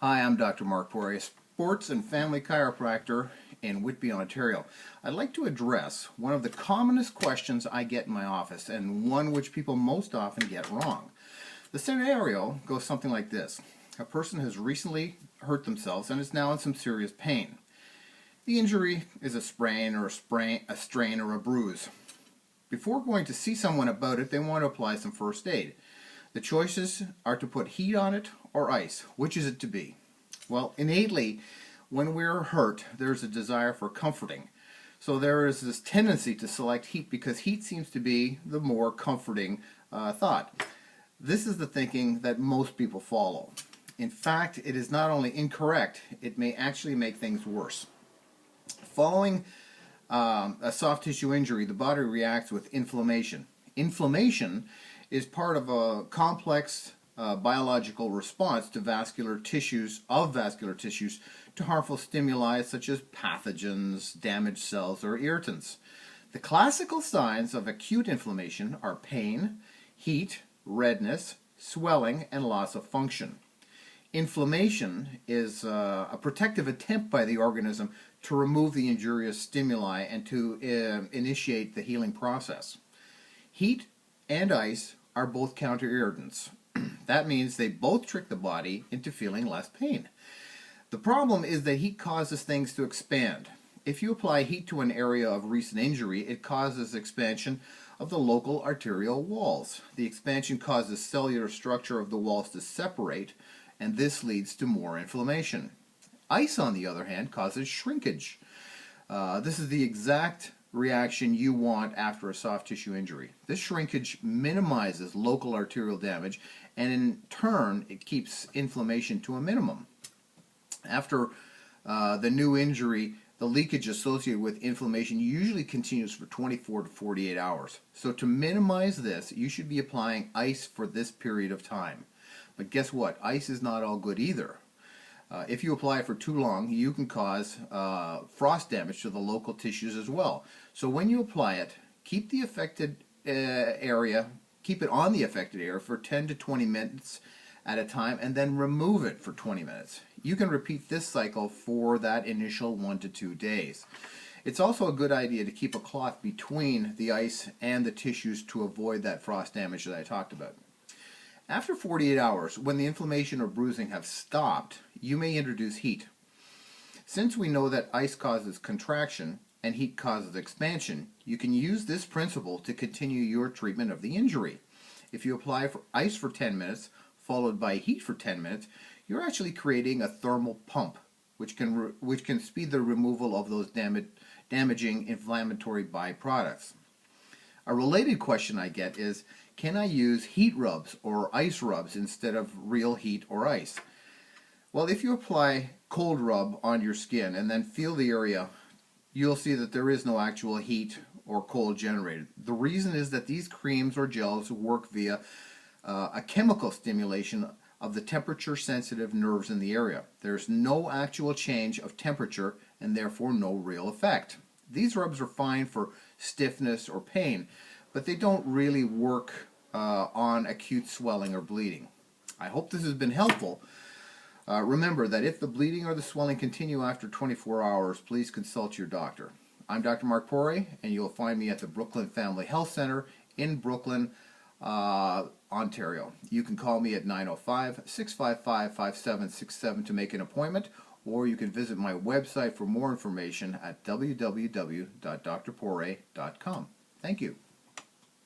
Hi, I'm Dr. Mark Poray, sports and family chiropractor in Whitby, Ontario. I'd like to address one of the commonest questions I get in my office, and one which people most often get wrong. The scenario goes something like this. A person has recently hurt themselves and is now in some serious pain. The injury is a sprain, a strain, or a bruise. Before going to see someone about it, they want to apply some first aid. The choices are to put heat on it or ice. Which is it to be? Well, innately, when we're hurt, there's a desire for comforting. So there is this tendency to select heat because heat seems to be the more comforting thought. This is the thinking that most people follow. In fact, it is not only incorrect, it may actually make things worse. Following a soft tissue injury, the body reacts with inflammation. Inflammation is part of a complex biological response to vascular tissues to harmful stimuli such as pathogens, damaged cells, or irritants. The classical signs of acute inflammation are pain, heat, redness, swelling, and loss of function. Inflammation is a protective attempt by the organism to remove the injurious stimuli and to initiate the healing process. Heat and ice are both counter-irritants. That means they both trick the body into feeling less pain. The problem is that heat causes things to expand. If you apply heat to an area of recent injury, it causes expansion of the local arterial walls. The expansion causes cellular structure of the walls to separate, and this leads to more inflammation. Ice, on the other hand, causes shrinkage. This is the exact reaction you want after a soft tissue injury. This shrinkage minimizes local arterial damage, and in turn it keeps inflammation to a minimum. After the new injury, the leakage associated with inflammation usually continues for 24 to 48 hours. So to minimize this, you should be applying ice for this period of time. But guess what? Ice is not all good either. If you apply it for too long, you can cause frost damage to the local tissues as well. So when you apply it, keep the affected area, keep it on the affected area for 10 to 20 minutes at a time, and then remove it for 20 minutes. You can repeat this cycle for that initial 1 to 2 days. It's also a good idea to keep a cloth between the ice and the tissues to avoid that frost damage that I talked about. After 48 hours, when the inflammation or bruising have stopped, you may introduce heat. Since we know that ice causes contraction and heat causes expansion, you can use this principle to continue your treatment of the injury. If you apply ice for 10 minutes, followed by heat for 10 minutes, you're actually creating a thermal pump, which can speed the removal of those damaging inflammatory byproducts. A related question I get is, can I use heat rubs or ice rubs instead of real heat or ice? Well, if you apply cold rub on your skin and then feel the area, you'll see that there is no actual heat or cold generated. The reason is that these creams or gels work via a chemical stimulation of the temperature-sensitive nerves in the area. There's no actual change of temperature and therefore no real effect. These rubs are fine for stiffness or pain, but they don't really work on acute swelling or bleeding. I hope this has been helpful. Remember that if the bleeding or the swelling continue after 24 hours, please consult your doctor. I'm Dr. Mark Poray, and you'll find me at the Brooklin Family Health Center in Brooklin, Ontario. You can call me at 905-655-5767 to make an appointment, or you can visit my website for more information at www.drporay.com. Thank you.